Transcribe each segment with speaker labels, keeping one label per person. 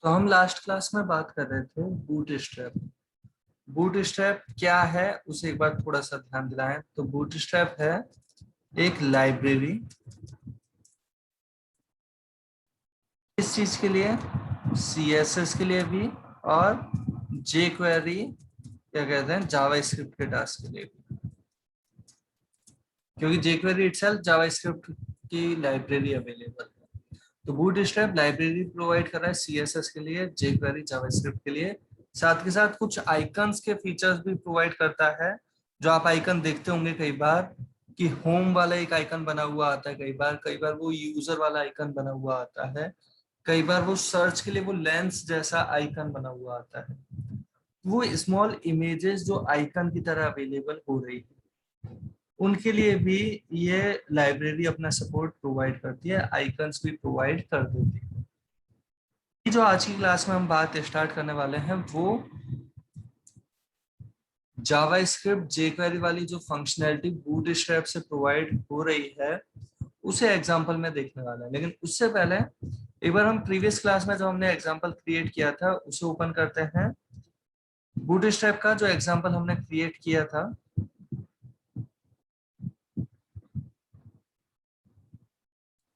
Speaker 1: तो हम last class में बात कर रहे थे बूटस्ट्रैप। बूटस्ट्रैप क्या है उसे एक बार थोड़ा सा ध्यान दिलाएं। तो बूटस्ट्रैप है एक लाइब्रेरी। किस चीज के लिए? सीएसएस के लिए भी, और जेक्वेरी क्या कहते हैं, जावास्क्रिप्ट के टास्क के लिए भी, क्योंकि जेक्वेरी इटसेल्फ जावास्क्रिप्ट की लाइब्रेरी अवेलेबल है। तो बूटस्ट्रैप लाइब्रेरी प्रोवाइड कर रहा है सीएसएस के लिए, जेक्वेरी जावास्क्रिप्ट के लिए। साथ के साथ कुछ आइकन्स के फीचर्स भी प्रोवाइड करता है। जो आप आइकन देखते होंगे कई बार कि होम वाला एक आइकन बना हुआ आता है, कई बार वो यूजर वाला आइकन बना हुआ आता है, कई बार वो सर्च के लिए वो लेंस जैसा आइकन बना हुआ आता है। वो स्मॉल इमेजेस जो आइकन की तरह अवेलेबल हो रही है, उनके लिए भी ये लाइब्रेरी अपना सपोर्ट प्रोवाइड करती है, आइकन्स भी प्रोवाइड कर देती है। जो आज की क्लास में हम बात स्टार्ट करने वाले हैं वो जावास्क्रिप्ट जेक्वेरी वाली जो फंक्शनैलिटी बूटस्ट्रैप से प्रोवाइड हो रही है उसे एग्जांपल में देखने वाला है। लेकिन उससे पहले एक बार हम प्रीवियस क्लास में जो हमने एग्जांपल क्रिएट किया था उसे ओपन करते हैं। बूटस्ट्रैप का जो एग्जांपल हमने क्रिएट किया था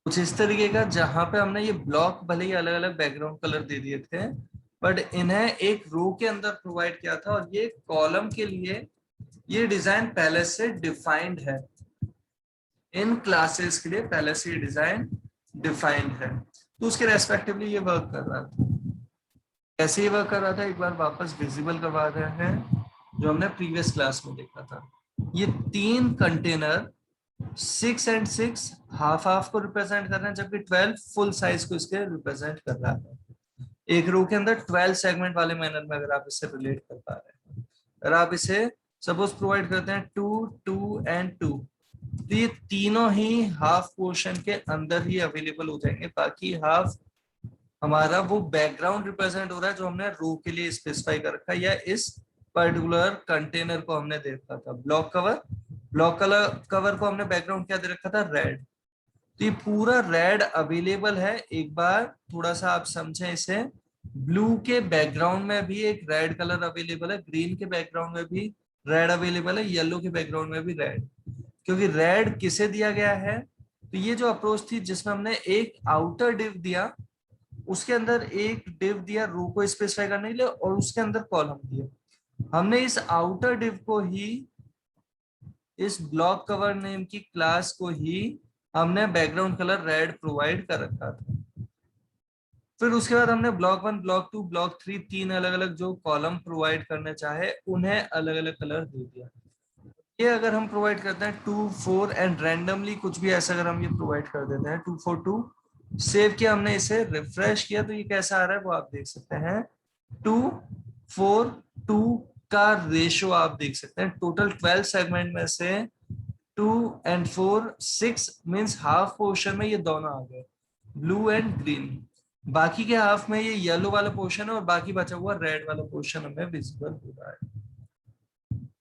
Speaker 1: कुछ इस तरीके का, जहां पे हमने ये ब्लॉक भले ही अलग अलग बैकग्राउंड कलर दे दिए थे, बट इन्हें एक रो के अंदर प्रोवाइड किया था, और ये कॉलम के लिए ये डिजाइन पहले से डिफाइंड है। इन क्लासेस के लिए पहले से ये डिजाइन डिफाइंड है, तो उसके रेस्पेक्टिवली ये वर्क कर रहा था। कैसे ये वर्क कर रहा था एक बार वापस विजिबल करवा रहे हैं, जो हमने प्रीवियस क्लास में देखा था। ये तीन कंटेनर 6 एंड 6 हाफ हाफ को रिप्रेजेंट कर रहे हैं, जबकि 12 फुल साइज को इसके रिप्रेजेंट कर रहा है। एक रो के अंदर 12 सेगमेंट वाले मैनर में अगर आप इससे रिलेट कर पा रहे हैं, अगर आप इसे सपोज प्रोवाइड करते हैं 2 2 एंड 2, तो ये तीनों ही हाफ पोर्शन के अंदर ही अवेलेबल हो जाएंगे। बाकी हाफ हमारा वो बैकग्राउंड रिप्रेजेंट हो रहा है जो हमने रो के लिए स्पेसिफाई कर रखा है, या इस पर्टिकुलर कंटेनर को हमने दे रखा था block cover. Block colour cover को हमने बैकग्राउंड क्या दे रखा था, रेड। तो ये पूरा रेड अवेलेबल है। एक बार थोड़ा सा आप समझें इसे, ब्लू के बैकग्राउंड में भी एक रेड कलर अवेलेबल है, ग्रीन के बैकग्राउंड में भी रेड अवेलेबल है, येलो के बैकग्राउंड में भी रेड। क्योंकि रेड किसे दिया गया है, तो ये जो अप्रोच थी जिसमें हमने एक आउटर डिव दिया, उसके अंदर एक डिव दिया रो को स्पेसिफाई करने के लिए, और उसके अंदर कॉलम दिए। हमने इस आउटर डिव को ही, इस ब्लॉक कवर नेम की क्लास को ही हमने बैकग्राउंड कलर रेड प्रोवाइड कर रखा था। फिर उसके बाद हमने ब्लॉक 1 ब्लॉक 2 ब्लॉक 3 तीन अलग अलग जो कॉलम प्रोवाइड करने चाहे उन्हें अलग अलग कलर दे दिया। ये अगर हम प्रोवाइड करते हैं 2 4 एंड रैंडमली कुछ भी ऐसा अगर हम ये प्रोवाइड कर देते हैं 2 4 2, सेव किया हमने, इसे रिफ्रेश किया, तो ये कैसा आ रहा है वो आप देख सकते हैं। 2 4 2 का रेशो आप देख सकते हैं। टोटल 12 सेगमेंट में से 2 एंड 4 6 मीन्स हाफ पोर्शन में ये दोनों आ गए, ब्लू एंड ग्रीन। बाकी के हाफ में ये येलो वाला पोर्शन है, और बाकी बचा हुआ रेड वाला पोर्शन हमें विजिबल हो रहा है।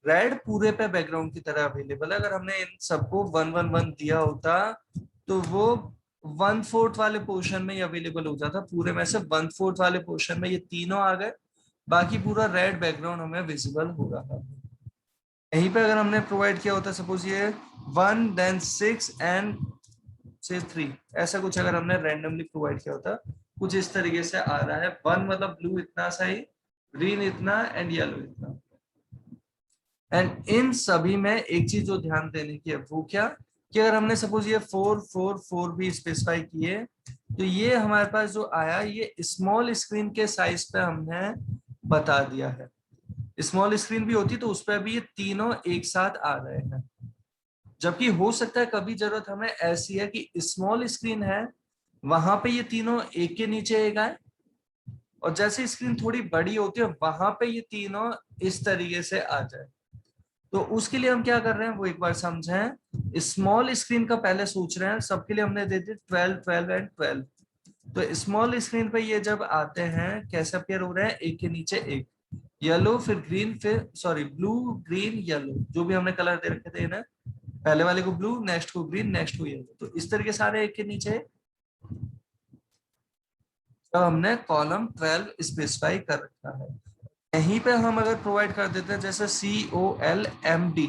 Speaker 1: रेड पूरे पे बैकग्राउंड की तरह अवेलेबल है। अगर हमने इन सबको 1 1 1 दिया होता तो वो 1/4 वाले पोर्शन में ही अवेलेबल हो जाता। पूरे में से 1/4 वाले पोर्शन में ये तीनों आ गए, बाकी पूरा रेड बैकग्राउंड हमें विजिबल हो रहा है। यहीं पे अगर हमने प्रोवाइड किया होता सपोज ये 1 देन 6 एंड से 3, ऐसा कुछ अगर हमने रैंडमली प्रोवाइड किया होता, कुछ इस तरीके से आ रहा है। 1 मतलब ब्लू इतना सा ही, ग्रीन इतना एंड येलो इतना। एंड इन सभी में एक चीज जो ध्यान देने की है वो क्या, कि अगर हमने सपोज ये 4 4 4 भी स्पेसिफाई किए, तो ये हमारे पास जो आया ये स्मॉल स्क्रीन के साइज पे हमने बता दिया है। स्मॉल स्क्रीन भी होती तो उस पर भी ये तीनों एक साथ आ रहे हैं। जबकि हो सकता है कभी जरूरत हमें ऐसी है कि स्मॉल स्क्रीन है, वहां पे ये तीनों एक के नीचे एक आए, और जैसे स्क्रीन थोड़ी बड़ी होती है वहां पे ये तीनों इस तरीके से आ जाए। तो उसके लिए हम क्या कर रहे हैं वो एक बार समझें। स्मॉल स्क्रीन का पहले सोच रहे हैं, सबके लिए हमने दे दी 12 12 एंड 12। तो स्मॉल स्क्रीन पे ये जब आते हैं कैसे अपियर हो रहे हैं, एक के नीचे एक, येलो फिर ग्रीन फिर सॉरी ब्लू ग्रीन येलो, जो भी हमने कलर दे रखे थे ना, पहले वाले को ब्लू, नेक्स्ट को ग्रीन, नेक्स्ट को येलो, तो इस तरीके सारे एक के नीचे। तो हमने कॉलम 12 स्पेसिफाई कर रखा है। यहीं पे हम अगर प्रोवाइड कर देते हैं जैसे COLMD,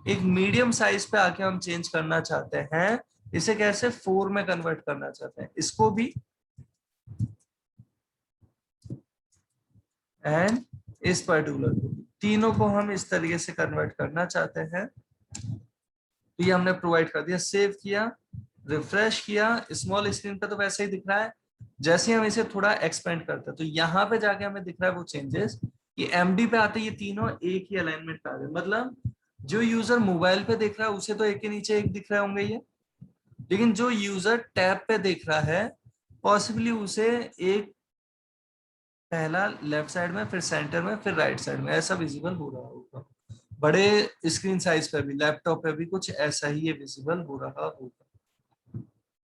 Speaker 1: एक मीडियम साइज पे आके हम चेंज करना चाहते हैं, इसे कैसे 4 में कन्वर्ट करना चाहते हैं, इसको भी एंड इस पर्टिकुलर को भी, तीनों को हम इस तरीके से कन्वर्ट करना चाहते हैं। तो ये हमने प्रोवाइड कर दिया, सेव किया, रिफ्रेश किया। स्मॉल स्क्रीन पे तो वैसे ही दिख रहा है, जैसे ही हम इसे थोड़ा एक्सपेंड करते हैं तो यहाँ पे जाके हमें दिख रहा है वो चेंजेस कि MD पे आते ये तीनों एक ही अलाइनमेंट पे आ गए। मतलब जो यूजर मोबाइल पे देख रहा है उसे तो एक के नीचे एक दिख रहे होंगे ये, लेकिन जो यूजर टैब पे देख रहा है पॉसिबली उसे एक पहला लेफ्ट साइड में, फिर सेंटर में, फिर राइट साइड में ऐसा विजिबल हो रहा होगा। बड़े स्क्रीन साइज पे भी, लैपटॉप पे भी कुछ ऐसा ही ये विजिबल हो रहा होगा।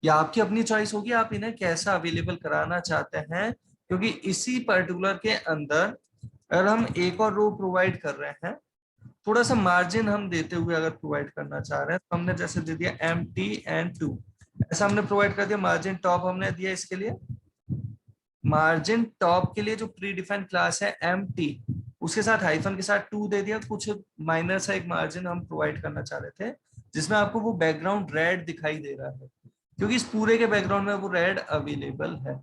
Speaker 1: या आपकी अपनी चॉइस होगी आप इन्हें कैसा अवेलेबल कराना चाहते हैं, क्योंकि इसी पर्टिकुलर के अंदर अगर हम एक और रो प्रोवाइड कर रहे हैं, थोड़ा सा मार्जिन हम देते हुए अगर प्रोवाइड करना चाह रहे हैं तो हमने जैसे दे दिया MT&2, ऐसा हमने प्रोवाइड कर दिया। मार्जिन टॉप हमने दिया, इसके लिए मार्जिन टॉप के लिए जो प्री डिफाइंड क्लास है MT, उसके साथ हाइफन के साथ 2 दे दिया। कुछ माइनर सा एक मार्जिन हम प्रोवाइड करना चाह रहे थे जिसमें आपको वो बैकग्राउंड रेड दिखाई दे रहा है, क्योंकि इस पूरे के बैकग्राउंड में वो रेड अवेलेबल है।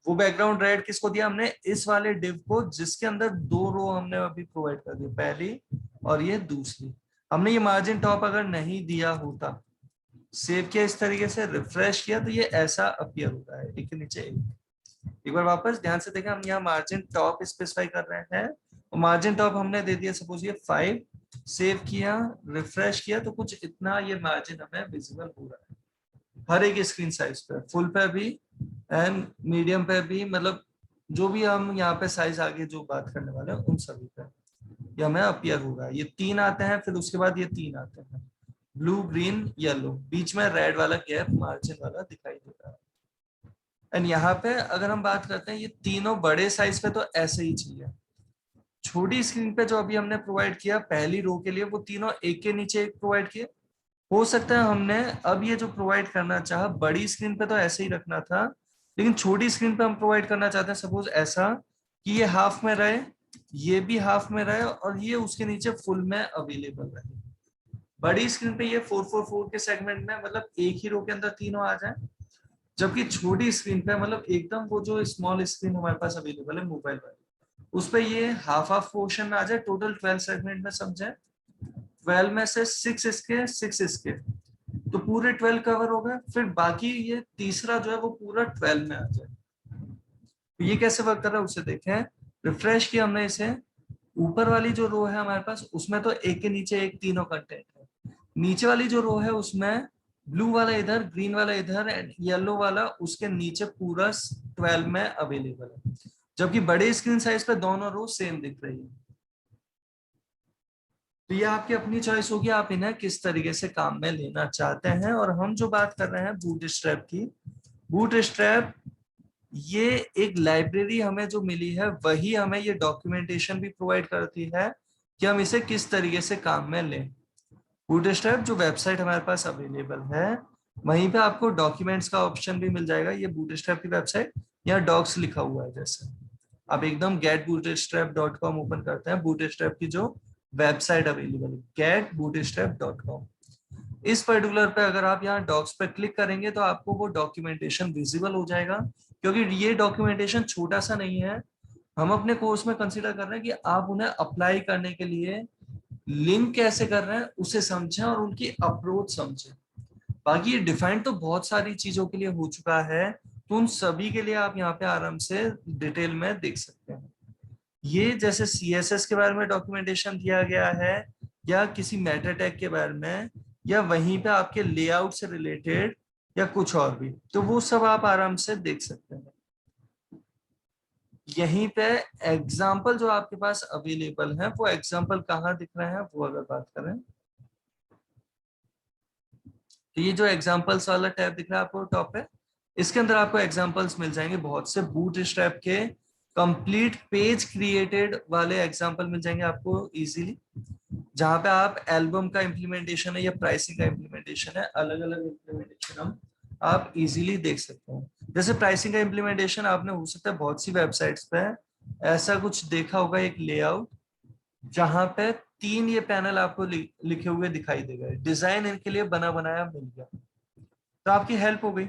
Speaker 1: वो बैकग्राउंड रेड किसको दिया हमने, इस वाले डिव को, जिसके अंदर 2 रो हमने अभी प्रोवाइड कर दी, पहली और ये दूसरी। हमने ये मार्जिन टॉप अगर नहीं दिया होता, सेव किया इस तरीके से, रिफ्रेश किया, तो ये ऐसा अपीयर होता है एक के नीचे एक बार वापस ध्यान से देखें, हम यहाँ मार्जिन टॉप स्पेसिफाई कर रहे हैं और मार्जिन टॉप हमने दे दिया सपोज ये 5, सेव किया, रिफ्रेश किया, तो कुछ इतना ये मार्जिन हमें विजिबल हो रहा है हर एक स्क्रीन साइज पे, फुल पे भी एंड मीडियम पे भी। मतलब जो भी हम यहाँ पे साइज आगे जो बात करने वाले हैं उन सभी पे ये हमें अपीयर होगा। ये 3 आते हैं, फिर उसके बाद ये 3 आते हैं, ब्लू, ग्रीन, येलो, बीच में रेड वाला गैप मार्जिन वाला दिखाई दे रहा है। एंड यहाँ पे अगर हम बात करते हैं ये तीनों बड़े साइज पे तो ऐसे ही चाहिए। छोटी स्क्रीन पे जो अभी हमने प्रोवाइड किया पहली रो के लिए, वो तीनों एक के नीचे एक प्रोवाइड किए। हो सकता है हमने अब ये जो प्रोवाइड करना चाहा बड़ी स्क्रीन पे तो ऐसे ही रखना था, लेकिन छोटी स्क्रीन पे हम प्रोवाइड करना चाहते हैं सपोज ऐसा कि ये हाफ में रहे, ये भी हाफ में रहे और ये उसके नीचे फुल में अवेलेबल रहे। बड़ी स्क्रीन पे ये 444 के सेगमेंट में, मतलब एक ही रो के अंदर तीनों आ जाए, जबकि छोटी स्क्रीन पे मतलब एकदम वो जो स्मॉल स्क्रीन हमारे पास अवेलेबल है मोबाइल वाली, उस पे ये हाफ हाफ पोर्शन में आ जाए, टोटल 12 सेगमेंट में समझे, 12 में से 6 इसके 6 इसके, तो पूरे 12 कवर हो गए, फिर बाकी ये तीसरा जो है वो पूरा 12 में आ जाए। तो ये कैसे वर्क कर रहा है उसे देखें। रिफ्रेश किया हमने इसे, ऊपर वाली जो रो है हमारे पास उसमें तो एक के नीचे एक तीनों कंटेंट है, नीचे वाली जो रो है उसमें ब्लू वाला इधर, ग्रीन वाला इधर एंड येलो वाला उसके नीचे पूरा 12 में अवेलेबल है, जबकि बड़े स्क्रीन साइज पे दोनों रो सेम दिख रही है। तो ये आपकी अपनी चॉइस होगी आप इन्हें किस तरीके से काम में लेना चाहते हैं। और हम जो बात कर रहे हैं बूटस्ट्रैप की, बूटस्ट्रैप ये एक लाइब्रेरी हमें जो मिली है वही हमें ये डॉक्यूमेंटेशन भी प्रोवाइड करती है कि हम इसे किस तरीके से काम में लें। बूटस्ट्रैप जो वेबसाइट हमारे पास अवेलेबल है वहीं पे आपको डॉक्यूमेंट्स का ऑप्शन भी मिल जाएगा। ये बूटस्ट्रैप की वेबसाइट, यहाँ डॉक्स लिखा हुआ है, जैसे आप एकदम getbootstrap.com ओपन करते हैं, बूटस्ट्रैप की जो वेबसाइट अवेलेबल है getbootstrap.com, इस पर्टिकुलर पे अगर आप यहाँ डॉक्स पे क्लिक करेंगे तो आपको वो डॉक्यूमेंटेशन विजिबल हो जाएगा। क्योंकि ये डॉक्यूमेंटेशन छोटा सा नहीं है, हम अपने कोर्स में कंसीडर कर रहे हैं कि आप उन्हें अप्लाई करने के लिए लिंक कैसे कर रहे हैं उसे समझें और उनकी अप्रोच समझें। बाकी ये डिफाइंड तो बहुत सारी चीजों के लिए हो चुका है, तो उन सभी के लिए आप यहाँ पे आराम से डिटेल में देख सकते हैं। ये जैसे CSS के बारे में डॉक्यूमेंटेशन दिया गया है या किसी मेटा टैग के बारे में या वहीं पे आपके लेआउट से रिलेटेड या कुछ और भी, तो वो सब आप आराम से देख सकते हैं। यहीं पे एग्जाम्पल जो आपके पास अवेलेबल है वो एग्जाम्पल कहाँ दिख रहे हैं वो अगर बात करें तो ये जो एग्जाम्पल्स वाला टैब दिख रहा है आपको टॉप पे, इसके अंदर आपको एग्जाम्पल्स मिल जाएंगे बहुत से बूटस्ट्रैप के, कंप्लीट पेज क्रिएटेड वाले एग्जाम्पल मिल जाएंगे आपको इजीली, जहां पे आप एल्बम का इम्प्लीमेंटेशन है या प्राइसिंग का इम्प्लीमेंटेशन है, अलग अलग इम्प्लीमेंटेशन हम आप इजीली देख सकते हैं। जैसे प्राइसिंग का इम्प्लीमेंटेशन आपने हो सकता है बहुत सी वेबसाइट्स पे ऐसा कुछ देखा होगा, एक लेआउट जहां पे 3 ये पैनल आपको लिखे हुए दिखाई देगा, डिजाइन इनके लिए बना बनाया मिल गया, तो आपकी हेल्प हो गई।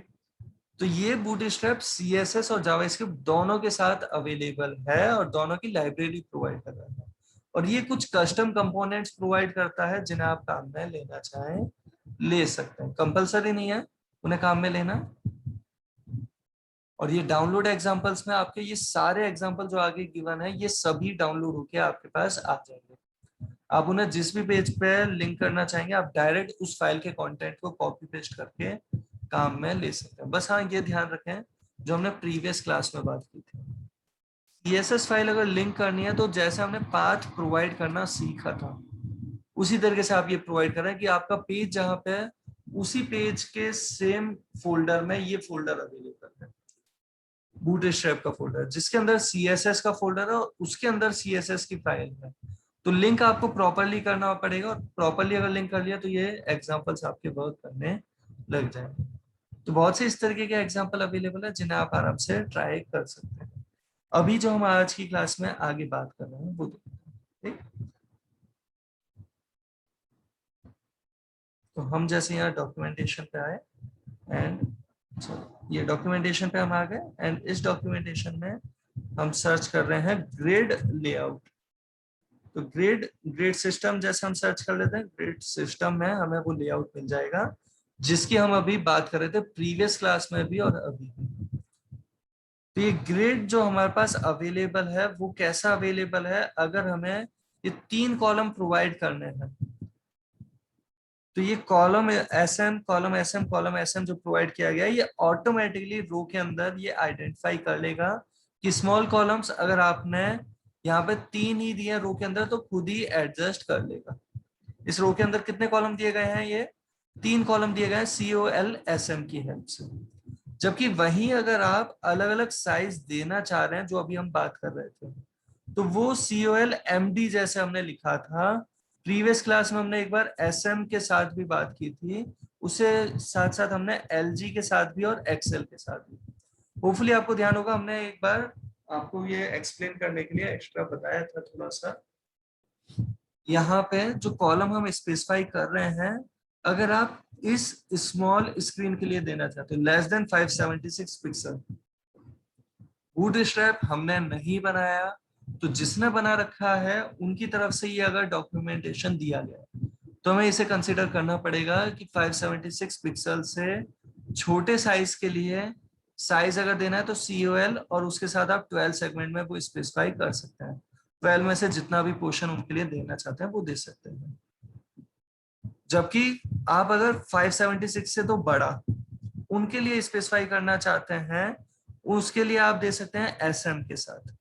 Speaker 1: तो ये बूटस्ट्रैप CSS और जावास्क्रिप्ट दोनों के साथ अवेलेबल है और दोनों की लाइब्रेरी प्रोवाइड कर रहा है। और ये कुछ कस्टम कंपोनेंट्स प्रोवाइड करता है जिन्हें आप काम में लेना चाहें ले सकते हैं, कंपलसरी नहीं है उन्हें काम में लेना। और ये डाउनलोड एग्जांपल्स में आपके ये सारे एग्जांपल जो आगे गिवन है ये सभी डाउनलोड होके आपके पास आ जाएंगे। आप उन्हें जिस भी पेज पे लिंक करना चाहेंगे आप डायरेक्ट उस फाइल के कंटेंट को कॉपी पेस्ट करके काम में ले सकते हैं। बस हाँ ये ध्यान रखें जो हमने प्रीवियस क्लास में बात की थी, CSS फाइल अगर लिंक करनी है तो जैसे हमने पाथ प्रोवाइड करना सीखा था उसी तरीके से आप ये प्रोवाइड कर रहे हैं कि आपका पेज जहां पे है उसी पेज के सेम फोल्डर में ये फोल्डर अवेलेबल है, बूटस्ट्रैप का फोल्डर जिसके अंदर CSS का फोल्डर है और उसके अंदर CSS की फाइल है। तो लिंक आपको प्रॉपरली करना पड़ेगा और प्रॉपरली अगर लिंक कर लिया तो ये एग्जांपल्स आपके वर्क करने लग जाएंगे। तो बहुत से इस तरीके के एग्जांपल अवेलेबल है जिन्हें आप आराम से ट्राई कर सकते हैं। अभी जो हम आज की क्लास में आगे बात कर रहे हैं वो ठीक। तो हम जैसे यहाँ डॉक्यूमेंटेशन पे आए एंड ये डॉक्यूमेंटेशन पे हम आ गए एंड इस डॉक्यूमेंटेशन में हम सर्च कर रहे हैं ग्रिड लेआउट। तो ग्रिड सिस्टम जैसे हम सर्च कर लेते हैं ग्रिड सिस्टम में हमें वो लेआउट मिल जाएगा जिसकी हम अभी बात कर रहे थे प्रीवियस क्लास में भी और अभी भी। तो ये ग्रिड जो हमारे पास अवेलेबल है वो कैसा अवेलेबल है, अगर हमें ये 3 कॉलम प्रोवाइड करने हैं तो ये column SM column SM column SM जो प्रोवाइड किया गया है ये ऑटोमेटिकली रो के अंदर ये आइडेंटिफाई कर लेगा कि स्मॉल कॉलम्स अगर आपने यहाँ पे 3 ही दिए रो के अंदर तो खुद ही एडजस्ट कर लेगा। इस रो के अंदर कितने कॉलम दिए गए हैं, ये 3 कॉलम दिए गए हैं COLSM की हेल्प से। जबकि वहीं अगर आप अलग अलग साइज देना चाह रहे हैं जो अभी हम बात कर रहे थे तो वो COLMD जैसे हमने लिखा था प्रीवियस क्लास में, हमने एक बार SM के साथ भी बात की थी, उसे साथ साथ हमने LG के साथ भी और XL के साथ भी। होपफुली आपको ध्यान होगा हमने एक बार आपको ये एक्सप्लेन करने के लिए एक्स्ट्रा बताया था थोड़ा सा। यहाँ पे जो कॉलम हम स्पेसिफाई कर रहे हैं अगर आप इस स्मॉल स्क्रीन के लिए देना चाहते हो लेस देन 576 पिक्सल, बूटस्ट्रैप हमने नहीं बनाया तो जिसने बना रखा है उनकी तरफ से ये अगर डॉक्यूमेंटेशन दिया गया तो हमें इसे कंसिडर करना पड़ेगा कि 576 पिक्सल से छोटे साइज के लिए साइज अगर देना है तो COL और उसके साथ आप 12 सेगमेंट में वो स्पेसिफाई कर सकते हैं। 12 में से जितना भी पोर्शन उनके लिए देना चाहते हैं वो दे सकते हैं। जबकि आप अगर 576 से तो बड़ा उनके लिए स्पेसिफाई करना चाहते हैं उसके लिए आप दे सकते हैं SM के साथ।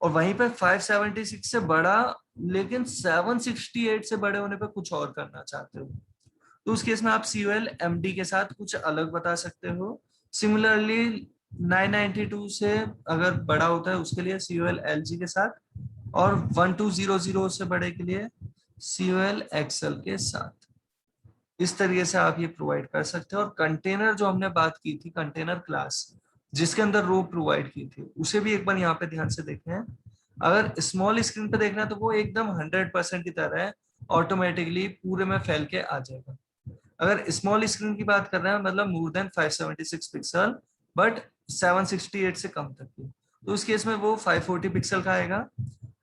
Speaker 1: और वहीं पे 576 से बड़ा लेकिन 768 से बड़े होने पे कुछ और करना चाहते हो तो उस केस में आप COLMD के साथ कुछ अलग बता सकते हो। सिमिलरली 992 से अगर बड़ा होता है उसके लिए COLLG के साथ और 1200 से बड़े के लिए COLXL के साथ। इस तरीके से आप ये प्रोवाइड कर सकते हो। और कंटेनर जो हमने बात की थी कंटेनर क्लास जिसके अंदर रो प्रोवाइड की थी उसे भी एक बार यहाँ पे ध्यान से देखें। अगर स्मॉल स्क्रीन पे देखना है तो वो एकदम 100% की तरह है, ऑटोमेटिकली पूरे में फैल के आ जाएगा। अगर स्मॉल स्क्रीन की बात कर रहे हैं मतलब मोर देन 576 पिक्सल बट 768 से कम तक की तो उस केस में वो 540 पिक्सल का आएगा,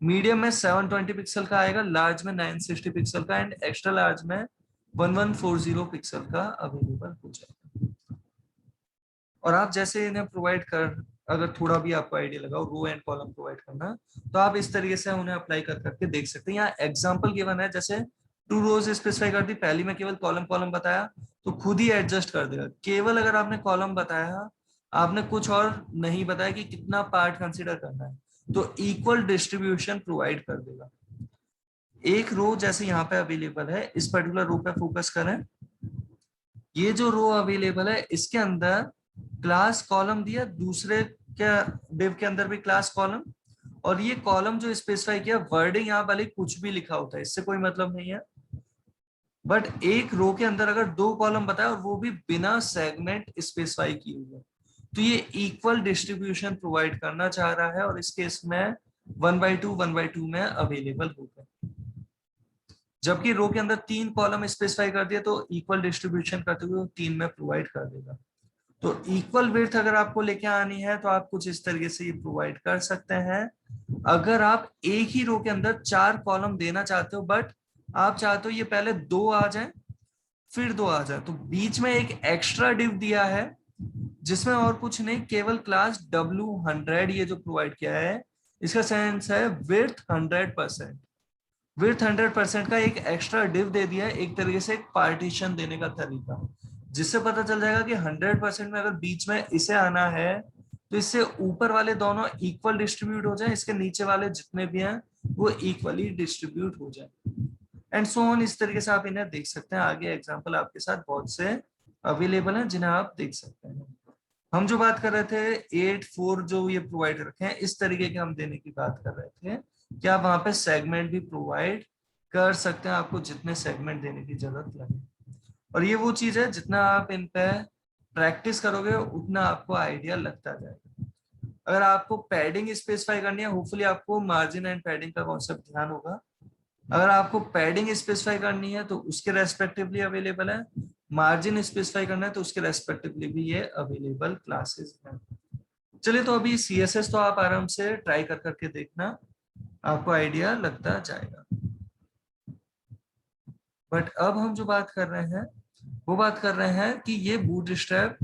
Speaker 1: मीडियम में 720 पिक्सल का आएगा, लार्ज में 960 पिक्सल का एंड एक्स्ट्रा लार्ज में 1140 पिक्सल का अवेलेबल हो जाएगा। और आप जैसे इन्हें प्रोवाइड कर अगर थोड़ा भी आपको आइडिया लगा रो एंड कॉलम प्रोवाइड करना तो आप इस तरीके से उन्हें अप्लाई कर करके देख सकते हैं। यहाँ एग्जांपल गिवन है जैसे 2 रोज स्पेसिफाई कर दी, पहली में केवल कॉलम कॉलम बताया तो खुद ही एडजस्ट कर देगा। केवल अगर आपने कॉलम बताया आपने कुछ और नहीं बताया कि कितना पार्ट कंसिडर करना है तो इक्वल डिस्ट्रीब्यूशन प्रोवाइड कर देगा। एक रो जैसे यहाँ पे अवेलेबल है इस पर्टिकुलर रो पे फोकस करें, ये जो रो अवेलेबल है इसके अंदर क्लास कॉलम दिया, दूसरे क्या डिव के अंदर भी क्लास कॉलम, और ये कॉलम जो स्पेसिफाई किया वर्डिंग यहाँ वाले कुछ भी लिखा होता है इससे कोई मतलब नहीं है। बट एक रो के अंदर अगर 2 कॉलम बताया और वो भी बिना सेगमेंट स्पेसिफाई किए हुए तो ये इक्वल डिस्ट्रीब्यूशन प्रोवाइड करना चाह रहा है और इस केस में 1/2 में अवेलेबल होगा। जबकि रो के अंदर 3 कॉलम स्पेसिफाई कर दिया तो इक्वल डिस्ट्रीब्यूशन करते हुए 3 में प्रोवाइड कर देगा। तो इक्वल विड्थ अगर आपको लेके आनी है तो आप कुछ इस तरीके से ये प्रोवाइड कर सकते हैं। अगर आप एक ही रो के अंदर 4 कॉलम देना चाहते हो बट आप चाहते हो ये पहले 2 आ जाए फिर 2 आ जाए, तो बीच में एक एक्स्ट्रा डिव दिया है जिसमें और कुछ नहीं, केवल क्लास W100 ये जो प्रोवाइड किया है इसका सेंस है विड्थ 100%। विड्थ 100% का एक एक्स्ट्रा डिव दे दिया है, एक तरीके से एक पार्टीशन देने का तरीका, जिससे पता चल जाएगा कि 100% में अगर बीच में इसे आना है तो इससे ऊपर वाले दोनों इक्वल डिस्ट्रीब्यूट हो जाए, इसके नीचे वाले जितने भी हैं वो इक्वली डिस्ट्रीब्यूट हो जाए एंड सो ऑन। इस तरीके से आप इन्हें देख सकते हैं। आगे एग्जांपल आपके साथ बहुत से अवेलेबल हैं जिन्हें आप देख सकते हैं। हम जो बात कर रहे थे 8-4 जो ये प्रोवाइड रखे हैं इस तरीके के हम देने की बात कर रहे थे कि आप वहां पे सेगमेंट भी प्रोवाइड कर सकते हैं, आपको जितने सेगमेंट देने की जरूरत लगे। और ये वो चीज है जितना आप इन पे प्रैक्टिस करोगे उतना आपको आइडिया लगता जाएगा। अगर आपको पैडिंग स्पेसिफाई करनी है, होपफुली आपको मार्जिन एंड पैडिंग का कॉन्सेप्ट ध्यान होगा। अगर आपको पैडिंग स्पेसिफाई करनी है तो उसके रेस्पेक्टिवली अवेलेबल है, मार्जिन स्पेसिफाई करना है तो उसके रेस्पेक्टिवली भी ये अवेलेबल क्लासेस हैं। चलिए, तो अभी CSS तो आप आराम से ट्राई कर करके देखना, आपको आइडिया लगता जाएगा। बट अब हम जो बात कर रहे हैं वो बात कर रहे हैं कि ये बूटस्ट्रैप,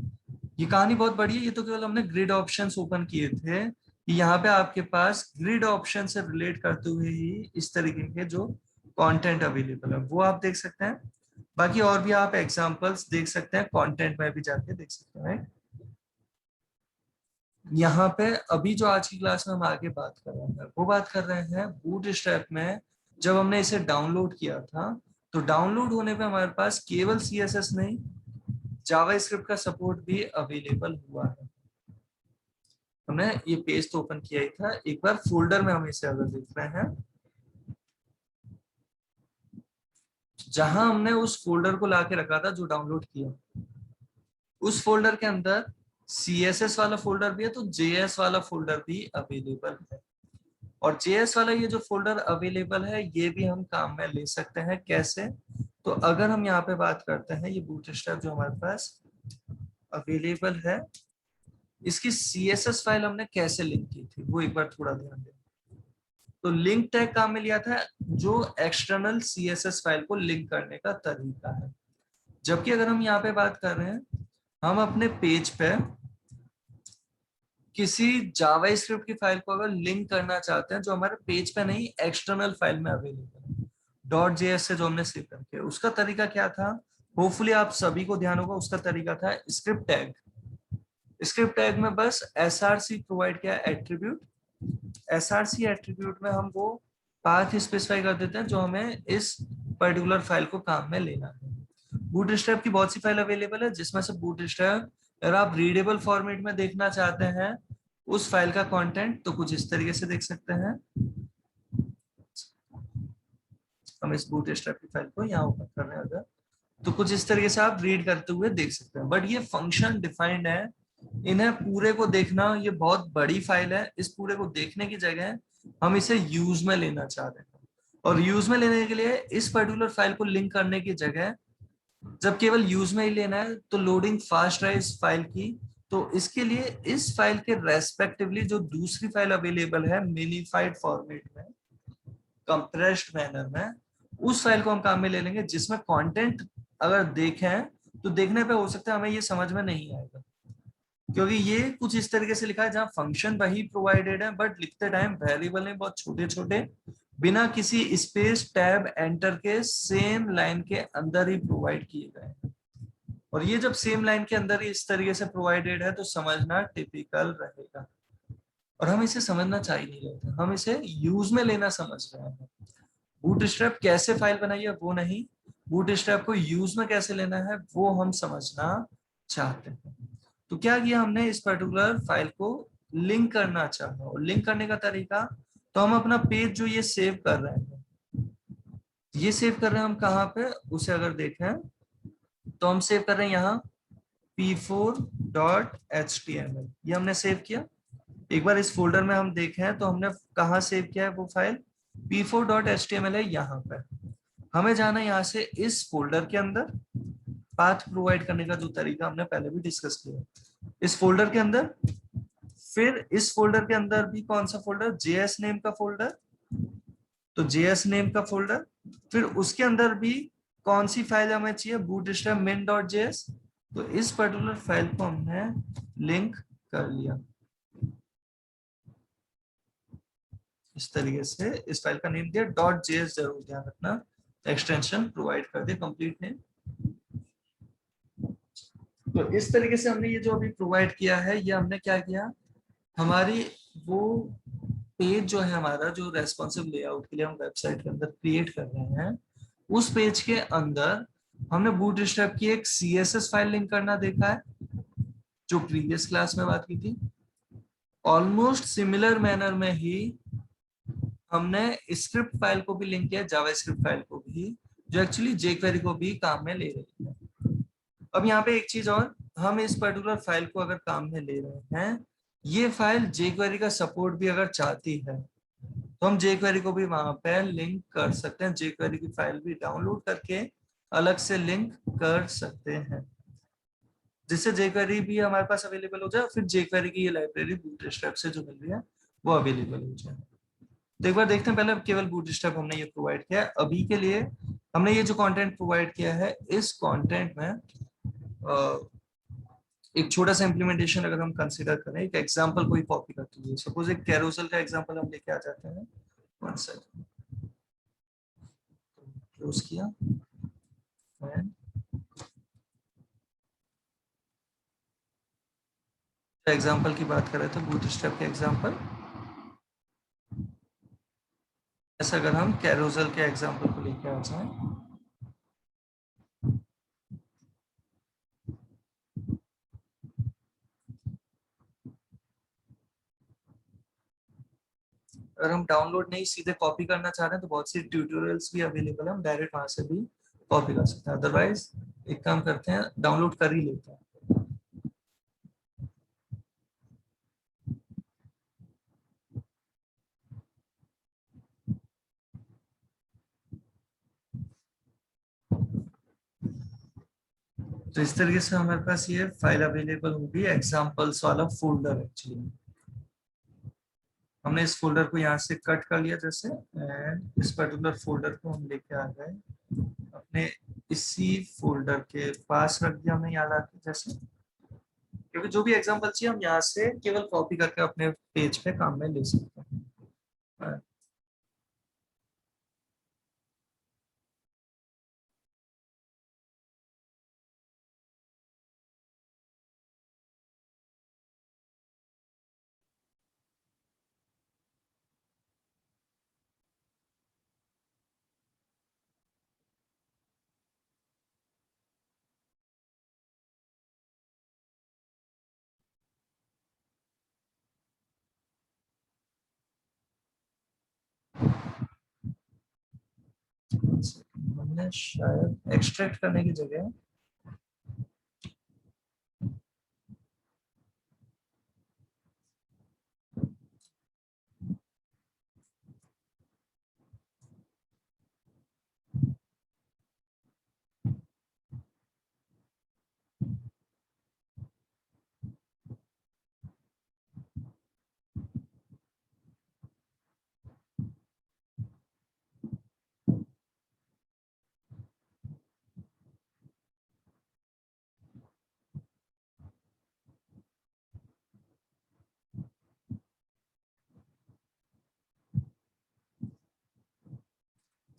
Speaker 1: ये कहानी बहुत बड़ी है। ये तो केवल हमने ग्रिड ऑप्शंस ओपन किए थे कि यहाँ पे आपके पास ग्रिड ऑप्शन से रिलेट करते हुए ही इस तरीके के जो कंटेंट अवेलेबल है वो आप देख सकते हैं। बाकी और भी आप एग्जांपल्स देख सकते हैं, कंटेंट में भी जाके देख सकते हैं, राइट। यहाँ पे अभी जो आज की क्लास में हम आगे बात कर रहे हैं वो बात कर रहे हैं बूटस्ट्रैप में जब हमने इसे डाउनलोड किया था तो डाउनलोड होने पे हमारे पास केवल CSS नहीं जावास्क्रिप्ट का सपोर्ट भी अवेलेबल हुआ है। हमने ये पेज तो ओपन किया ही था, एक बार फोल्डर में हम इसे अगर देख रहे हैं, जहां हमने उस फोल्डर को लाके रखा था जो डाउनलोड किया, उस फोल्डर के अंदर CSS वाला फोल्डर भी है तो JS वाला फोल्डर भी अवेलेबल है। और JS वाला ये जो फोल्डर अवेलेबल है ये भी हम काम में ले सकते हैं। कैसे? तो अगर हम यहाँ पे बात करते हैं, ये बूटस्ट्रैप जो हमारे पास अवेलेबल है इसकी CSS फाइल हमने कैसे लिंक की थी वो एक बार थोड़ा ध्यान दें। तो लिंक टैग काम में लिया था जो एक्सटर्नल CSS फाइल को लिंक करने का तरीका है। जबकि अगर हम यहाँ पे बात कर रहे हैं, हम अपने पेज पे किसी जावास्क्रिप्ट की फाइल को अगर लिंक करना चाहते हैं जो हमारे पेज पे नहीं एक्सटर्नल फाइल में अवेलेबल है .js से जो हमने सेव करके, उसका तरीका क्या था, होपफुली आप सभी को ध्यान होगा। उसका तरीका था स्क्रिप्ट टैग। स्क्रिप्ट टैग में बस src प्रोवाइड किया एट्रीब्यूट, src एट्रीब्यूट में हम वो पाथ स्पेसिफाई कर देते हैं जो हमें इस पर्टिकुलर फाइल को काम में लेना है। बूटस्ट्रैप की बहुत सी फाइल अवेलेबल है जिसमें से बूटस्ट्रैप अगर आप रीडेबल फॉर्मेट में देखना चाहते हैं उस फाइल का कंटेंट तो कुछ इस तरीके से देख सकते हैं। हम इस बूटस्ट्रैप की फाइल को यहाँ ओपन कर रहे हैं अगर, तो कुछ इस तरीके से आप रीड करते हुए देख सकते हैं। बट ये फंक्शन डिफाइंड है, इन्हें पूरे को देखना, ये बहुत बड़ी फाइल है, इस पूरे को देखने की जगह हम इसे यूज में लेना चाह रहे हैं। और यूज में लेने के लिए इस पर्टिकुलर फाइल को लिंक करने की जगह जब केवल यूज में ही लेना है तो लोडिंग फास्ट है इस फाइल की, तो इसके लिए इस फाइल के रेस्पेक्टिवली जो दूसरी फाइल अवेलेबल है मिनिफाइड फॉर्मेट में, कंप्रेस्ड मैनर में, उस फाइल को हम काम में ले लेंगे जिसमें कंटेंट अगर देखें तो देखने पे हो सकता है हमें ये समझ में नहीं आएगा क्योंकि ये कुछ इस तरीके से लिखा है जहां फंक्शन वही प्रोवाइडेड है बट लिखते टाइम वेरिएबल ने बहुत छोटे छोटे बिना किसी स्पेस टैब एंटर के सेम लाइन के अंदर ही प्रोवाइड किए गए हैं। और ये जब सेम लाइन के अंदर ही इस तरीके से प्रोवाइडेड है तो समझना टिपिकल रहेगा। और हम इसे समझना चाह ही नहीं रहे थे, हम इसे यूज में लेना समझ रहे हैं। बूटस्ट्रैप कैसे फाइल बनाई है वो नहीं, बूटस्ट्रैप को यूज में कैसे लेना है वो हम समझना चाहते हैं। तो क्या किया हमने, इस पर्टिकुलर फाइल को लिंक करना चाहा। और लिंक करने का तरीका, तो हम अपना पेज जो ये सेव कर रहे हैं, ये सेव कर रहे हैं हम कहाँ पे, उसे अगर देखें तो हम सेव कर रहे हैं यहाँ P4 .html ये हमने सेव किया। एक बार इस फोल्डर में हम देखें तो हमने कहाँ सेव किया है वो फाइल, p4.html है यहाँ पर। हमें जाना है यहाँ से इस फोल्डर के अंदर, पाथ प्रोवाइड करने का जो तरीका हमने पहले भी डिस्कस किया, इस फोल्डर के अंदर। फिर इस फोल्डर के अंदर भी कौन सा फोल्डर, जेएस नेम का फोल्डर, तो जेएस नेम का फोल्डर। फिर उसके अंदर भी कौन सी फाइल हमें चाहिए, बूटस्ट्रैप min.js, तो इस पर्टिकुलर फाइल को हमने लिंक कर लिया इस तरीके से। इस फाइल का नेम दिया .js, जरूर ध्यान रखना, एक्सटेंशन प्रोवाइड कर दिया कंप्लीट नेम। तो इस तरीके से हमने ये जो अभी प्रोवाइड किया है, ये हमने क्या किया, हमारी वो पेज जो है हमारा, जो रेस्पॉन्सिव लेआउट के लिए हम वेबसाइट के अंदर क्रिएट कर रहे हैं, उस पेज के अंदर हमने बूटस्ट्रैप की एक सीएसएस फाइल लिंक करना देखा है, जो प्रीवियस क्लास में बात की थी। ऑलमोस्ट सिमिलर मैनर में ही हमने स्क्रिप्ट फाइल को भी लिंक किया, जावास्क्रिप्ट फाइल को भी, जो एक्चुअली jQuery को भी काम में ले रही है। अब यहाँ पे एक चीज और, हम इस पर्टिकुलर फाइल को अगर काम में ले रहे हैं, ये फाइल jQuery का सपोर्ट भी अगर चाहती है, तो हम jQuery को भी वहां पे लिंक कर सकते हैं, jQuery की फाइल भी डाउनलोड करके अलग से लिंक कर सकते हैं, जिससे jQuery भी हमारे पास अवेलेबल हो जाए, फिर jQuery की ये लाइब्रेरी बूटस्ट्रैप से जो मिल रही है वो अवेलेबल हो जाए। तो एक बार देखते हैं, पहले केवल बूटस्ट्रैप हमने ये प्रोवाइड किया है। अभी के लिए हमने ये जो कंटेंट प्रोवाइड किया है, इस कंटेंट में एक छोटा सा इंप्लीमेंटेशन अगर हम कंसीडर करें, एक एग्जांपल कोई कॉपी करते हुए, सपोज एक कैरोसेल का एग्जांपल हम लेके आ जाते हैं। वन सेकंड, क्लोज किया, एग्जांपल की बात करें तो बूटस्ट्रैप के एग्जांपल, ऐसा अगर हम कैरोसेल के एग्जांपल को लेके आ जाए, अगर हम डाउनलोड नहीं सीधे कॉपी करना चाह रहे हैं, तो बहुत सी ट्यूटोरियल्स भी अवेलेबल है, हम डायरेक्ट वहां से भी कॉपी कर सकते हैं। अदरवाइज एक काम करते हैं, डाउनलोड कर ही लेते हैं। तो इस तरीके से हमारे पास ये फाइल अवेलेबल होगी, एग्जाम्पल्स वाला फोल्डर एक्चुअली। हमने इस फोल्डर को यहाँ से कट कर लिया जैसे, एंड इस पर्टिकुलर फोल्डर को हम लेके आ गए अपने इसी फोल्डर के पास रख दिया हमने यहाँ लाके जैसे, क्योंकि जो भी एग्जाम्पल चाहिए हम यहाँ से केवल कॉपी करके अपने पेज पे काम में ले सकते हैं। हमने शायद एक्सट्रैक्ट करने की जगह,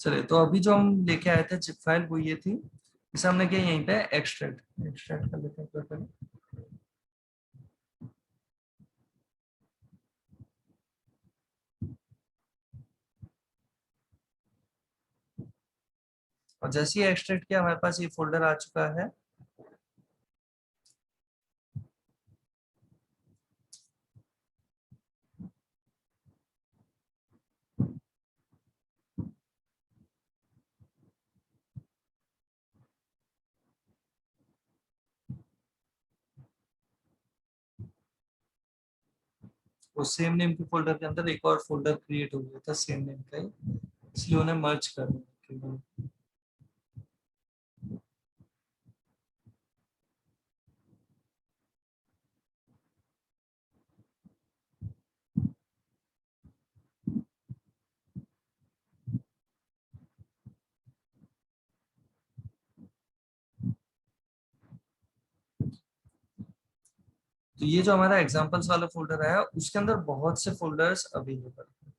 Speaker 1: चलिए तो अभी जो हम लेके आए थे जिप फाइल वो ये थी, इसे हमने किया यहीं पे एक्सट्रैक्ट, एक्सट्रैक्ट कर लेते हैं एक बार पहले। और जैसे ही एक्सट्रैक्ट किया हमारे पास ये फोल्डर आ चुका है। वो सेम नेम के फोल्डर के अंदर एक और फोल्डर क्रिएट हो गया था सेम नेम का ही, इसलिए उन्हें मर्ज कर रहे हैं। तो ये जो हमारा एग्जांपल्स वाला फोल्डर है उसके अंदर बहुत से फोल्डर्स अवेलेबल हैं।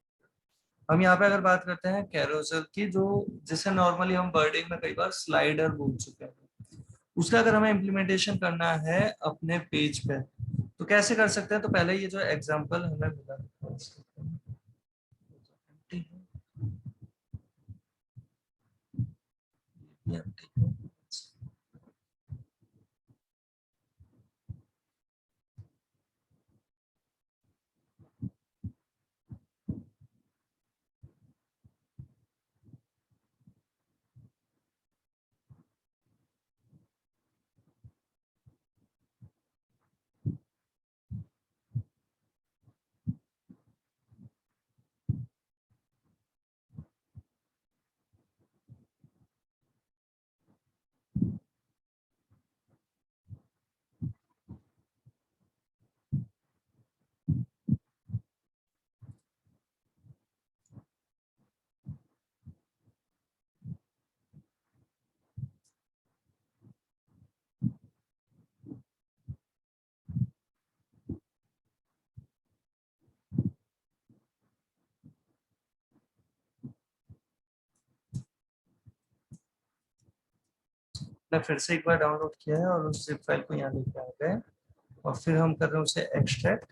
Speaker 1: हम यहाँ पे अगर बात करते हैं कैरोसेल की, जो जिसे नॉर्मली हम वर्डिंग में कई बार स्लाइडर बोल चुके हैं, उसका अगर हमें इम्प्लीमेंटेशन करना है अपने पेज पे तो कैसे कर सकते हैं। तो पहले ये जो एग्जांपल हमें मिला मैं फिर से एक बार डाउनलोड किया है और उस जिप फाइल को यहाँ लेके आ गए और फिर हम कर रहे हैं उसे एक्सट्रैक्ट।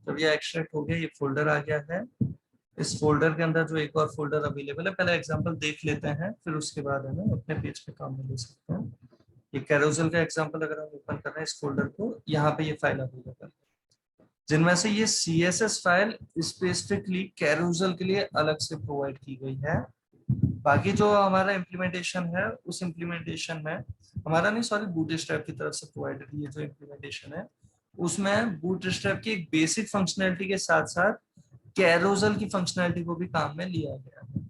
Speaker 1: जब ये एक्सट्रैक्ट हो गया, ये फोल्डर आ गया है। इस फोल्डर के अंदर जो एक और फोल्डर अवेलेबल है, पहले एग्जांपल देख लेते हैं फिर उसके बाद है ना अपने पेज पे काम में ले सकते हैं। ये कैरोसेल का एग्जांपल अगर हम ओपन कर रहे हैं इस फोल्डर को, यहाँ पे ये फाइल अवेलेबल है, जिनमें से ये CSS फाइल स्पेसिफिकली कैरोसेल के लिए अलग से प्रोवाइड की गई है। बाकी जो हमारा इम्प्लीमेंटेशन है उस इम्प्लीमेंटेशन में हमारा नहीं, सॉरी, बूटस्ट्रैप की तरफ से प्रोवाइडेड ये जो इम्प्लीमेंटेशन है उसमें बूटस्ट्रैप की एक बेसिक फंक्शनैलिटी के साथ साथ कैरोसेल की फंक्शनैलिटी को भी काम में लिया गया है।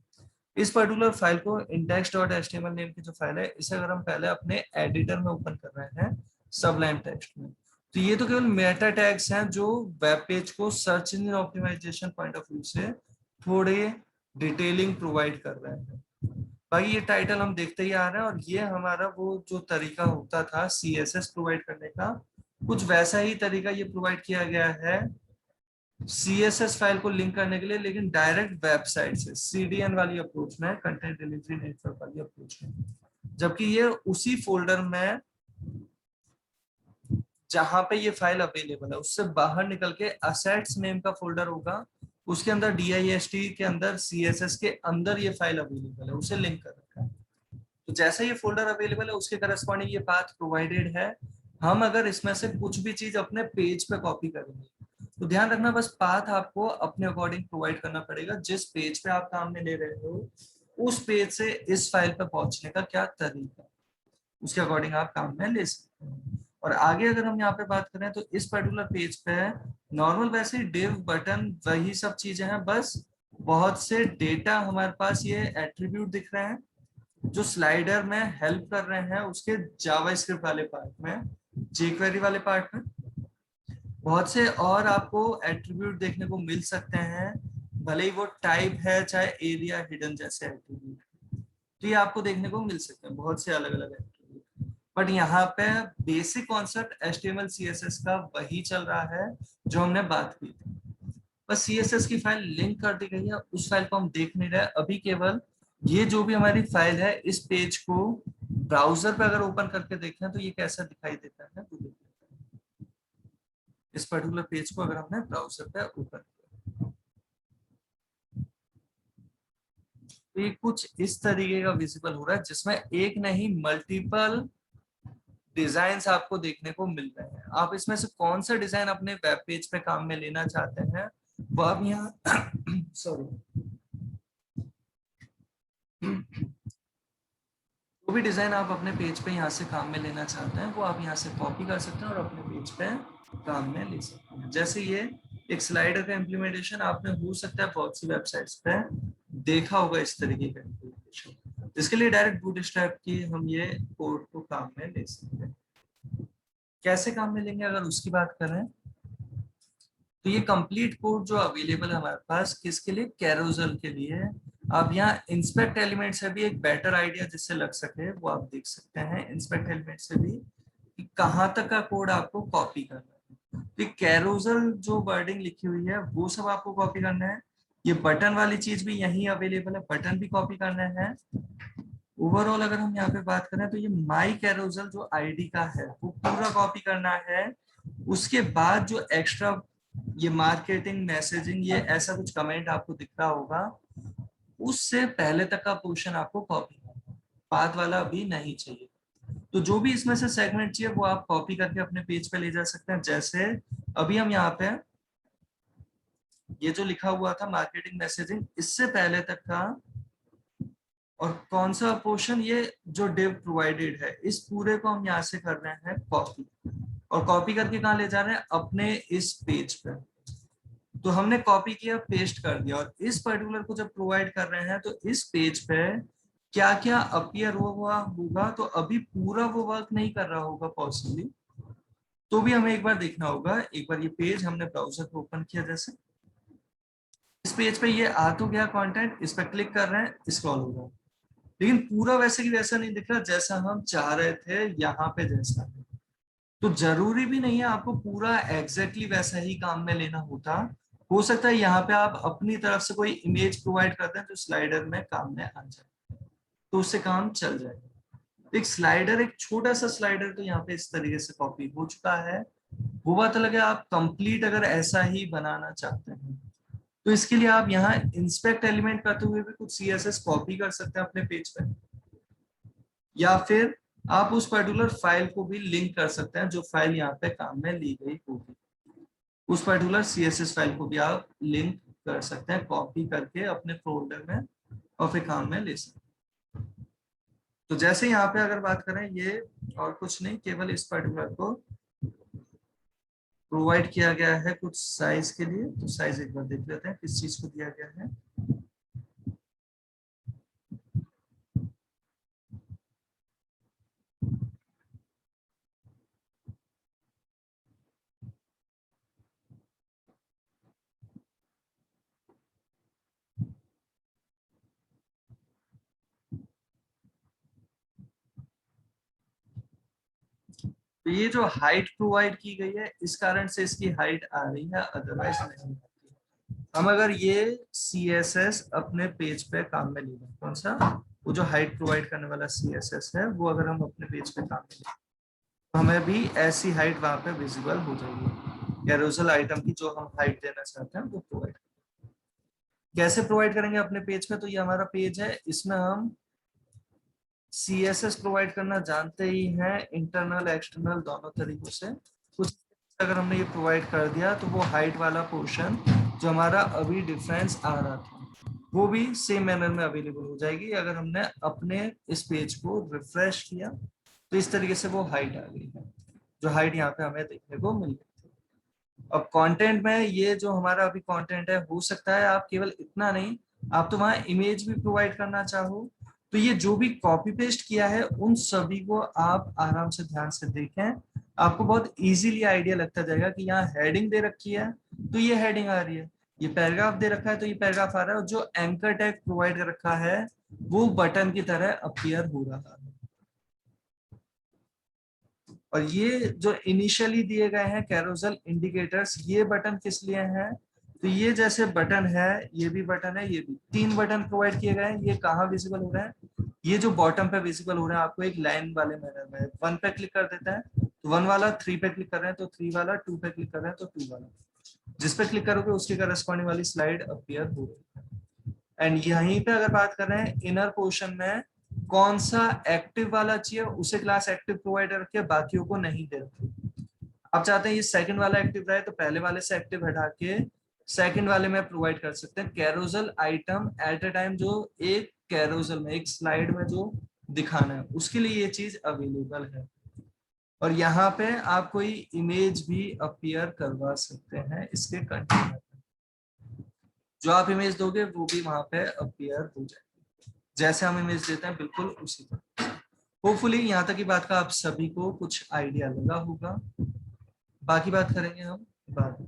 Speaker 1: इस पर्टिकुलर फाइल को index.html नेम की जो फाइल है, इसे अगर हम पहले अपने एडिटर में ओपन कर रहे हैं सबलाइम टेक्स्ट में, तो ये तो केवल मेटा टैग्स हैं जो वेब पेज को search engine optimisation point of view से थोड़े डिटेलिंग प्रोवाइड कर रहे हैं। बाकी ये टाइटल हम देखते ही आ रहे हैं और ये हमारा वो जो तरीका होता था CSS प्रोवाइड करने का, कुछ वैसा ही तरीका ये प्रोवाइड किया गया है CSS फाइल को लिंक करने के लिए, लेकिन डायरेक्ट वेबसाइट से CDN वाली अप्रोच में, कंटेंट डिलीवरी नेटवर्क वाली अप्रोच में। जबकि ये उसी फोल्डर में जहां पे ये फाइल अवेलेबल है उससे बाहर निकल के असेट्स नेम का फोल्डर होगा, उसके अंदर DIST के अंदर CSS के अंदर ये फाइल अवेलेबल है, उसे लिंक कर रखा है। तो जैसे ये फोल्डर अवेलेबल है उसके करस्पॉन्डिंग ये पाथ प्रोवाइडेड है। हम अगर इसमें से कुछ भी चीज अपने पेज पे कॉपी करेंगे तो ध्यान रखना, बस पाथ आपको अपने अकॉर्डिंग प्रोवाइड करना पड़ेगा। जिस पेज पे आप काम में ले रहे हो उस पेज से इस फाइल पे पहुंचने का क्या तरीका, उसके अकॉर्डिंग आप काम में ले सकते हैं। और आगे अगर हम यहाँ पे बात करें तो इस पर्टिकुलर पेज पे नॉर्मल वैसे डिव बटन वही सब चीजें हैं, बस बहुत से डेटा हमारे पास ये एट्रीब्यूट दिख रहे हैं जो स्लाइडर में हेल्प कर रहे हैं उसके जावास्क्रिप्ट वाले पार्ट में, jQuery वाले पार्ट में। बहुत से और आपको एट्रीब्यूट देखने को मिल सकते हैं, भले ही वो टाइप है चाहे एरिया हिडन जैसे एट्रीब्यूट, तो ये आपको देखने को मिल सकते हैं बहुत से अलग अलग एट्रीब्यूट। बट यहाँ पे बेसिक कॉन्सेप्ट HTML CSS का वही चल रहा है जो हमने बात की थी। बस CSS की फाइल लिंक कर दी गई है, उस फाइल को हम देख नहीं रहे अभी, केवल ये जो भी हमारी फाइल है इस पेज को ब्राउजर पे अगर ओपन करके देखें तो ये कैसा दिखाई देता है, तो देख लेते हैं। इस पर्टिकुलर पेज को अगर हमने ब्राउजर पे ओपन किया तो ये कुछ इस तरीके का विजिबल हो रहा है, जिसमें एक नहीं मल्टीपल डिजाइन आपको देखने को मिल रहे हैं। आप इसमें से कौन सा डिजाइन अपने वेब पेज पे काम में लेना चाहते हैं वो आप यहाँ सॉरी, जो भी डिजाइन आप अपने पेज पे यहाँ से काम में लेना चाहते हैं वो आप यहाँ से कॉपी कर सकते हैं और अपने पेज पे काम में ले सकते हैं। जैसे ये एक स्लाइडर का इम्प्लीमेंटेशन आपने हो सकता है बहुत सी वेबसाइट्स पे देखा होगा इस तरीके का इम्प्लीमेंटेशन, जिसके लिए डायरेक्ट बूटस्ट्रैप की हम ये कोड को काम में ले सकते हैं। कैसे काम में लेंगे अगर उसकी बात करें तो ये कंप्लीट कोड जो अवेलेबल है हमारे पास किसके लिए, कैरोसेल के लिए है। आप यहाँ इंस्पेक्ट एलिमेंट से भी एक बेटर आइडिया जिससे लग सके वो आप देख सकते हैं इंस्पेक्ट एलिमेंट से भी कि कहाँ तक का कोड आपको कॉपी करना है। तो कैरोसेल जो वर्डिंग लिखी हुई है वो सब आपको कॉपी करना है। ये बटन वाली चीज भी यहीं अवेलेबल है, बटन भी कॉपी करना है। ओवरऑल अगर हम यहाँ पे बात करें तो ये माई कैरोसेल जो आईडी का है वो पूरा कॉपी करना है। उसके बाद जो एक्स्ट्रा ये मार्केटिंग मैसेजिंग ये ऐसा कुछ कमेंट आपको दिख रहा होगा उससे पहले तक का पोर्शन आपको कॉपी करना है, बाद वाला अभी नहीं चाहिए। तो जो भी इसमें से सेगमेंट चाहिए वो आप कॉपी करके अपने पेज पे ले जा सकते हैं। जैसे अभी हम यहाँ पे ये जो लिखा हुआ था मार्केटिंग मैसेजिंग इससे पहले तक का और कौन सा पोर्शन ये जो डिव प्रोवाइडेड है इस पूरे को हम यहाँ से कर रहे हैं कॉपी, और कॉपी करके कहाँ ले जा रहे हैं, अपने इस पेज पे। तो हमने कॉपी किया पेस्ट कर दिया और इस पर्टिकुलर को जब प्रोवाइड कर रहे हैं तो इस पेज पे क्या क्या अपीयर हुआ होगा, तो अभी पूरा वो वर्क नहीं कर रहा होगा पॉसिबली, तो भी हमें एक बार देखना होगा। एक बार ये पेज हमने ब्राउजर को ओपन किया, जैसे इस पेज पे ये आ तो गया कंटेंट, इस पर क्लिक कर रहे हैं स्क्रॉल हो रहा है, लेकिन पूरा वैसे की वैसा नहीं दिख रहा जैसा हम चाह रहे थे यहाँ पे जैसा है। तो जरूरी भी नहीं है आपको पूरा एग्जैक्टली वैसा ही काम में लेना होता, हो सकता है यहाँ पे आप अपनी तरफ से कोई इमेज प्रोवाइड करते हैं जो स्लाइडर में काम में आ जाए तो उससे काम चल जाएगा। एक स्लाइडर, एक छोटा सा स्लाइडर तो यहाँ पे इस तरीके से कॉपी हो चुका है। वो बात अलग है आप कंप्लीट अगर ऐसा ही बनाना चाहते हैं तो इसके लिए आप यहाँ इंस्पेक्ट एलिमेंट करते हुए भी कुछ सीएसएस कॉपी कर सकते हैं अपने पेज पे, या फिर आप उस पर्टिकुलर फाइल को भी लिंक कर सकते हैं जो फाइल यहाँ पे काम में ली गई होगी, उस पर्टिकुलर सीएसएस फाइल को भी आप लिंक कर सकते हैं कॉपी करके अपने फोल्डर में और फिर काम में ले सकते हैं। तो जैसे यहाँ पे अगर बात करें ये और कुछ नहीं, केवल इस पर्टिकुलर को प्रोवाइड किया गया है कुछ साइज के लिए। तो साइज एक बार देख लेते हैं किस चीज को दिया गया है। तो ये जो हाइट प्रोवाइड की गई है इस कारण से इसकी हाइट आ रही है, अदरवाइज नहीं आती। हम अगर ये CSS अपने पेज पे काम में ले लें, कौन सा, वो जो हाइट प्रोवाइड करने वाला CSS है वो अगर हम अपने पेज पे काम में लें तो हमें भी ऐसी हाइट वहां पे विजिबल हो जाएगी। कैरोसेल आइटम की जो हम हाइट देना चाहते हैं वो प्रोवाइड कैसे प्रोवाइड करेंगे अपने पेज पे। तो ये हमारा पेज है, इसमें हम CSS प्रोवाइड करना जानते ही हैं, इंटरनल एक्सटर्नल दोनों तरीकों से। कुछ अगर हमने ये प्रोवाइड कर दिया तो वो हाइट वाला पोर्शन जो हमारा अभी डिफरेंस आ रहा था वो भी सेम मैनर में अवेलेबल हो जाएगी। अगर हमने अपने इस पेज को रिफ्रेश किया तो इस तरीके से वो हाइट आ गई है जो हाइट यहाँ पे हमें देखने को मिल रही थी। अब कंटेंट में ये जो हमारा अभी कंटेंट है हो सकता है आप केवल इतना नहीं, आप तो वहां इमेज भी प्रोवाइड करना चाहो तो ये जो भी कॉपी पेस्ट किया है उन सभी को आप आराम से ध्यान से देखें, आपको बहुत इजीली आइडिया लगता जाएगा कि यहाँ हेडिंग दे रखी है तो ये हेडिंग आ रही है, ये पैराग्राफ दे रखा है तो ये पैराग्राफ आ रहा है, और जो एंकर टैग प्रोवाइड कर रखा है वो बटन की तरह अपीयर हो रहा है। और ये जो इनिशियली दिए गए हैं कैरोसेल इंडिकेटर्स, ये बटन किस लिए हैं, तो ये जैसे बटन है ये भी बटन है, ये भी तीन बटन प्रोवाइड किए गए हैं। ये कहाँ विजिबल हो रहे हैं, ये जो बॉटम पे विजिबल हो रहे हैं आपको एक लाइन वाले मैनर में। 1 पे क्लिक कर देते हैं तो 1 वाला, 3 पे क्लिक कर रहे हैं तो 3 वाला, 2 पे क्लिक कर रहे हैं तो 2 वाला, जिस पे क्लिक करोगे उसके करस्पॉन्डिंग वाली स्लाइड अपीयर हो रही है। एंड यहीं पे अगर बात कर रहे हैं इनर पोर्शन में कौन सा एक्टिव वाला चाहिए उसे क्लास एक्टिव प्रोवाइडर के बाकियों को नहीं दे रखी। आप चाहते हैं ये सेकंड वाला एक्टिव रहे तो पहले वाले से एक्टिव हटा के सेकंड वाले में प्रोवाइड कर सकते हैं carousel item at a time, जो एक कैरोसल में, एक स्लाइड में जो दिखाना है उसके लिए ये चीज अवेलेबल है। और यहाँ पे आप कोई इमेज भी अपीयर करवा सकते हैं इसके कंटेनर में, जो आप इमेज दोगे वो भी वहां पे अपीयर हो जाएगी, जैसे हम इमेज देते हैं बिल्कुल उसी तरह। होपफुली यहाँ तक की बात का आप सभी को कुछ आइडिया लगा होगा, बाकी बात करेंगे हम बाद में।